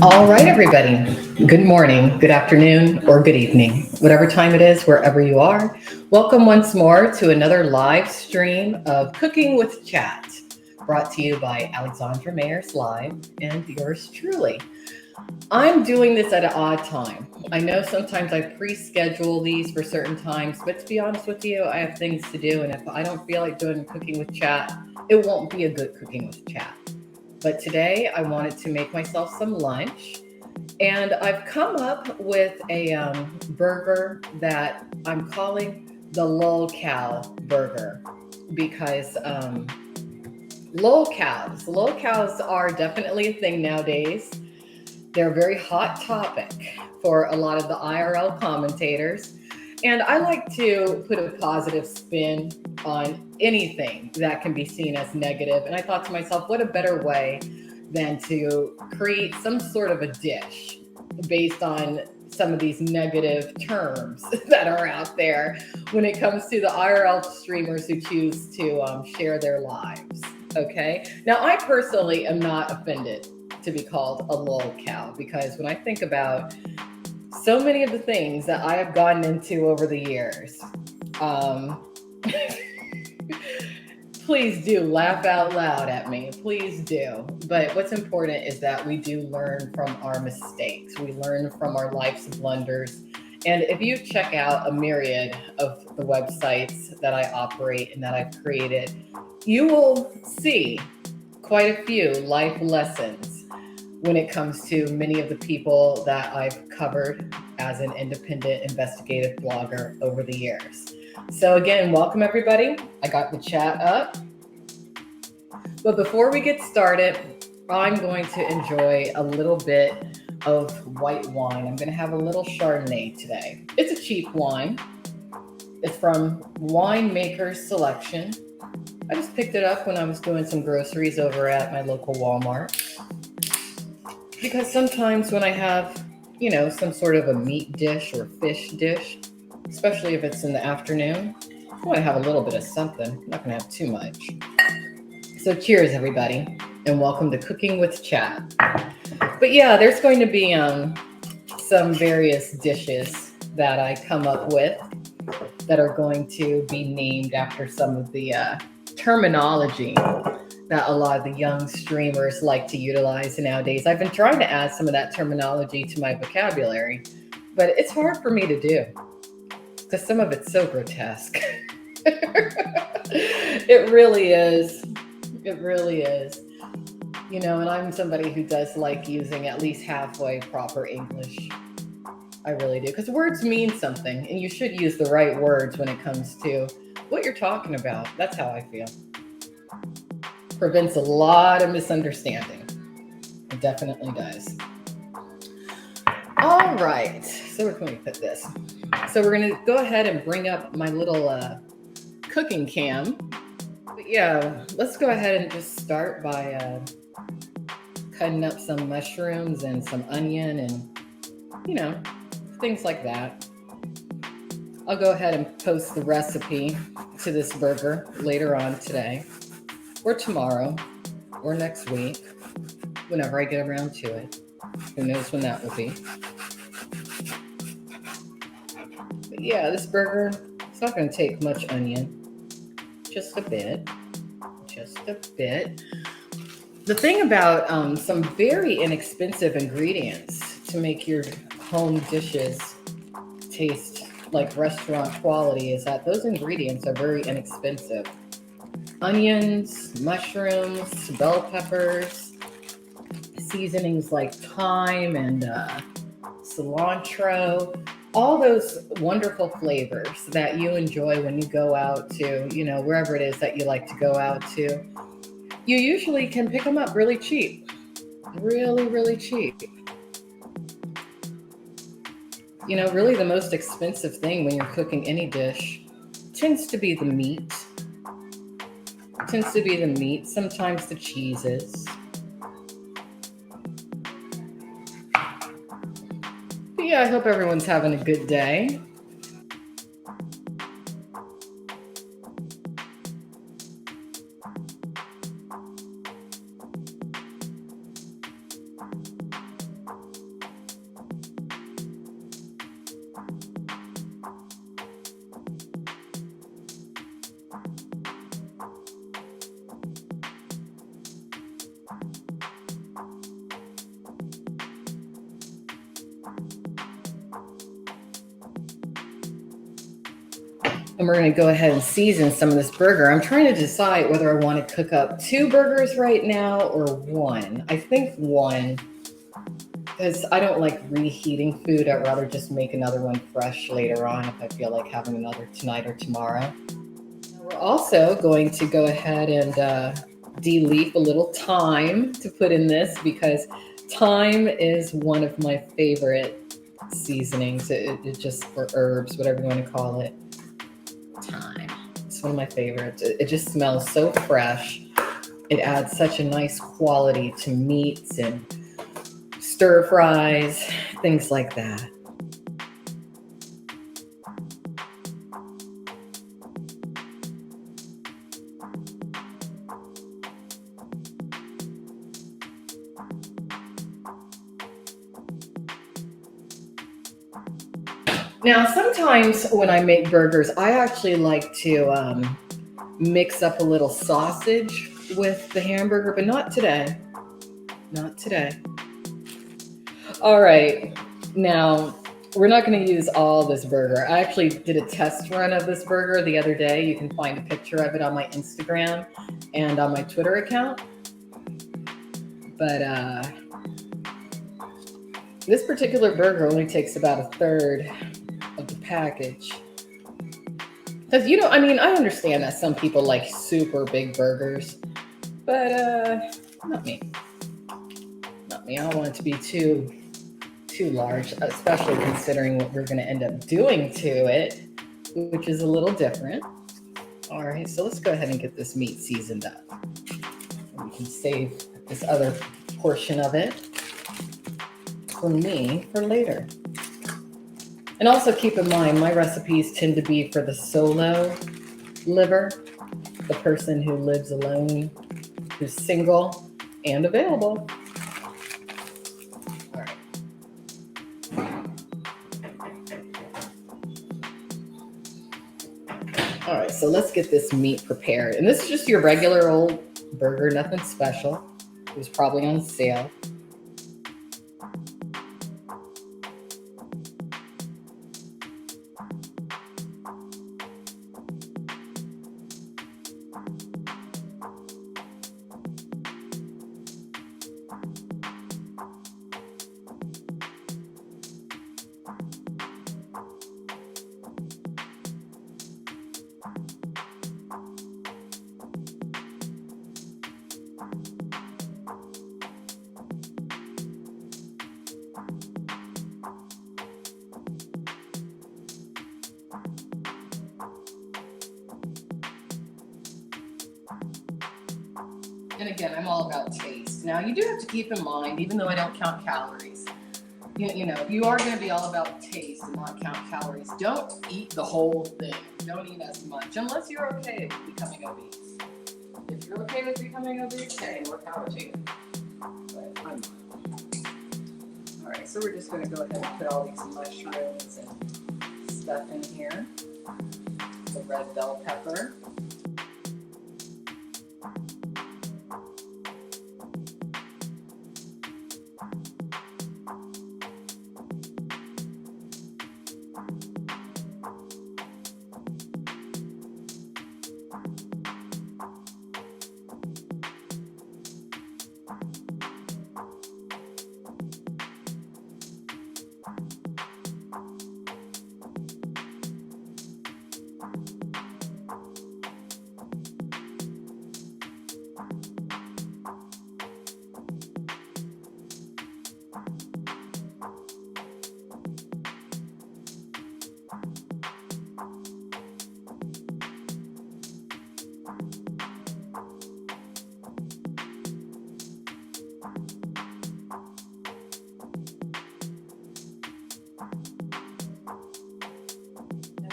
All right, everybody. Good morning, good afternoon, or good evening, whatever time it is, wherever you are. Welcome once more to another live stream of Cooking with Chat, brought to you by Alexandra Mayers Live and yours truly. I'm doing this at an odd time. I know sometimes I pre-schedule these for certain times, but to be honest with you, I have things to do, and if I don't feel like doing Cooking with Chat, it won't be a good Cooking with Chat. But today I wanted to make myself some lunch. And I've come up with a burger that I'm calling the lolcow burger because lolcows are definitely a thing nowadays. They're a very hot topic for a lot of the IRL commentators. And I like to put a positive spin on anything that can be seen as negative. And I thought to myself, what a better way than to create some sort of a dish based on some of these negative terms that are out there when it comes to the IRL streamers who choose to share their lives. Okay. Now, I personally am not offended to be called a lolcow because when I think about so many of the things that I have gotten into over the years, please do laugh out loud at me. Please do. But what's important is that we do learn from our mistakes. We learn from our life's blunders. And if you check out a myriad of the websites that I operate and that I've created, you will see quite a few life lessons when it comes to many of the people that I've covered as an independent investigative blogger over the years. So again, welcome everybody. I got the chat up. But before we get started, I'm going to enjoy a little bit of white wine. I'm going to have a little Chardonnay today. It's a cheap wine. It's from Winemaker's Selection. I just picked it up when I was doing some groceries over at my local Walmart. Because sometimes when I have, some sort of a meat dish or fish dish, especially if it's in the afternoon, I want to have a little bit of something. I'm not going to have too much. So cheers, everybody, and welcome to Cooking with Chat. But yeah, there's going to be some various dishes that I come up with that are going to be named after some of the terminology that a lot of the young streamers like to utilize nowadays. I've been trying to add some of that terminology to my vocabulary, but it's hard for me to do because some of it's so grotesque. It really is. It really is. And I'm somebody who does like using at least halfway proper English. I really do, because words mean something, and you should use the right words when it comes to what you're talking about. That's how I feel. Prevents a lot of misunderstanding. It definitely does. All right. So where can we put this? So we're going to go ahead and bring up my little cooking cam. But yeah, let's go ahead and just start by cutting up some mushrooms and some onion and, things like that. I'll go ahead and post the recipe to this burger later on today, or tomorrow, or next week, whenever I get around to it. Who knows when that will be. But yeah, this burger, it's not going to take much onion. Just a bit. The thing about some very inexpensive ingredients to make your home dishes taste like restaurant quality is that those ingredients are very inexpensive. Onions, mushrooms, bell peppers, seasonings like thyme and cilantro, all those wonderful flavors that you enjoy when you go out to, wherever it is that you like to go out to. You usually can pick them up really cheap. Really, really cheap. Really the most expensive thing when you're cooking any dish tends to be the meat. Sometimes the cheeses. But yeah, I hope everyone's having a good day. And we're going to go ahead and season some of this burger. I'm trying to decide whether I want to cook up 2 burgers right now or 1. I think 1, because I don't like reheating food. I'd rather just make another one fresh later on if I feel like having another tonight or tomorrow. We're also going to go ahead and de-leaf a little thyme to put in this, because thyme is one of my favorite seasonings. It just, or herbs, whatever you want to call it. Thyme. It's one of my favorites. It just smells so fresh. It adds such a nice quality to meats and stir fries, things like that. Now, sometimes when I make burgers, I actually like to mix up a little sausage with the hamburger, but not today. Not today. All right. Now, we're not going to use all this burger. I actually did a test run of this burger the other day. You can find a picture of it on my Instagram and on my Twitter account. But this particular burger only takes about a third of the package. Because, you know, I mean, I understand that some people like super big burgers, but not me. Not me. I don't want it to be too large, especially considering what we're going to end up doing to it, which is a little different. All right, so let's go ahead and get this meat seasoned up. We can save this other portion of it for me for later. And also keep in mind, my recipes tend to be for the solo liver, the person who lives alone, who's single and available. All right. All right, so let's get this meat prepared. And this is just your regular old burger, nothing special. It was probably on sale. And again, I'm all about taste. Now, you do have to keep in mind, even though I don't count calories, you know, if you are going to be all about taste and not count calories, don't eat the whole thing. Don't eat as much, unless you're okay with becoming obese. If you're okay with becoming obese, hey, more power to you. But I'm not. All right, so we're just going to go ahead and put all these mushrooms and stuff in here. The red bell pepper.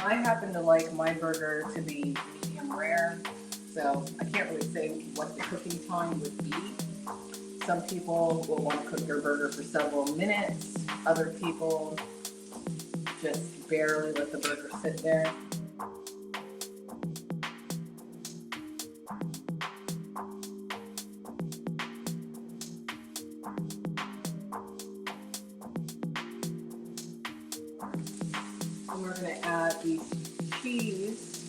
I happen to like my burger to be medium rare, so I can't really say what the cooking time would be. Some people will want to cook their burger for several minutes. Other people just barely let the burger sit there. And we're going to add these cheese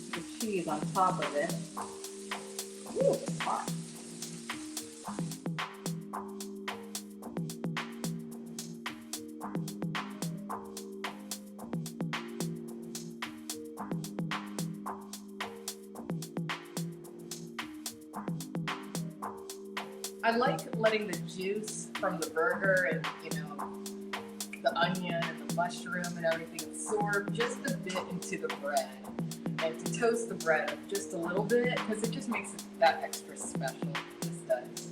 cheese on top of it. Ooh, it's hot. I like letting the juice from the burger and, the onion and the mushroom and everything absorb just a bit into the bread. And to toast the bread just a little bit, because it just makes it that extra special. It just does.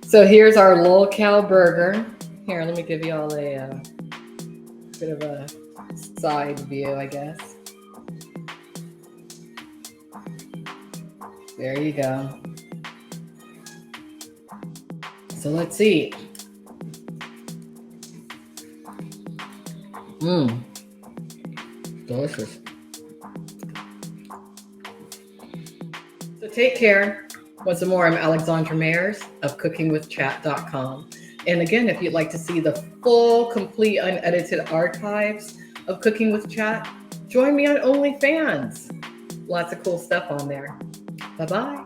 So here's our lolcow burger. Here, let me give you all a bit of a side view, I guess. There you go. So let's eat. Delicious. So take care. Once more, I'm Alexandra Mayers of CookingWithChat.com. And again, if you'd like to see the full, complete, unedited archives of Cooking with Chat, join me on Onlyfans. Lots of cool stuff on there. Bye-bye.